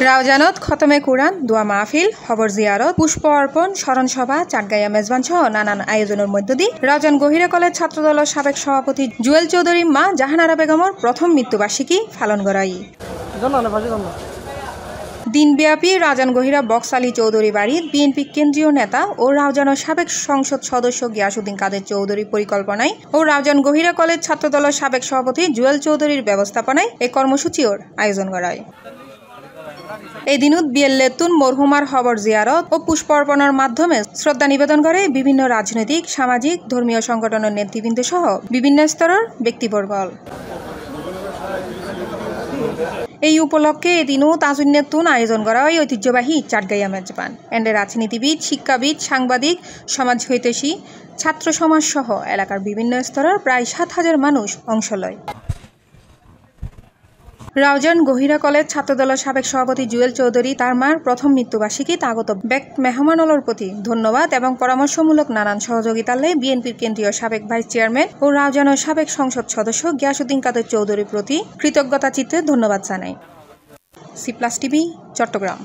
রাউজানত খতমে কুরআন, দোয়া মাহফিল, খবর জিয়ারত, পুষ্প অর্পণ, স্মরণ সভা, চাটগাইয়া মেজবান সহ নানান আয়োজনের মধ্য দিয়ে রাউজান গহিরা কলেজ ছাত্রদলের সাবেক সভাপতি জুয়েল চৌধুরীর মা জাহানারা বেগমের প্রথম মৃত্যুবার্ষিকী পালন করাই। দিনব্যাপী রাউজান গহিরা বক্স আলী চৌধুরী বাড়ির বিএনপি কেন্দ্রীয় নেতা ও রাউজানের সাবেক সংসদ সদস্য গিয়াসউদ্দিন কাদের চৌধুরীর পরিকল্পনায় ও রাউজান গহিরা কলেজ ছাত্রদলের সাবেক সভাপতি জুয়েল চৌধুরীর ব্যবস্থাপনায় এই কর্মসূচির আয়োজন করায়। এই দিনত বিয়েল্লেতুন মরহুমার খবর জিয়ারত ও পুষ্প অর্পণের মাধ্যমে শ্রদ্ধা নিবেদন করে বিভিন্ন রাজনৈতিক, সামাজিক, ধর্মীয় সংগঠনের নেতৃবৃন্দ সহ বিভিন্ন স্তরের ব্যক্তিবর্গ। এই উপলক্ষে এদিনও তাজুন্নেতুন আয়োজন করা হয় ঐতিহ্যবাহী চাটগাইয়া মেজবান। এন্ডে রাজনীতিবিদ, শিক্ষাবিদ, সাংবাদিক, সমাজ হিতৈষী, ছাত্র সমাজ সহ এলাকার বিভিন্ন স্তরের প্রায় 7,000 মানুষ অংশ লয়। রাউজান গহিরা কলেজ ছাত্রদলের সাবেক সভাপতি জুয়েল চৌধুরী তার মার প্রথম মৃত্যুবার্ষিকী আগত মেহমানগুলোর প্রতি ধন্যবাদ এবং পরামর্শমূলক নানান সহযোগিতার লাই বিএনপির কেন্দ্রীয় সাবেক ভাইস চেয়ারম্যান ও রাউজানের সাবেক সংসদ সদস্য গিয়াসউদ্দিন কাদের চৌধুরীর প্রতি কৃতজ্ঞতা চিত্রে ধন্যবাদ জানাই। সি+ টিভি, চট্টগ্রাম।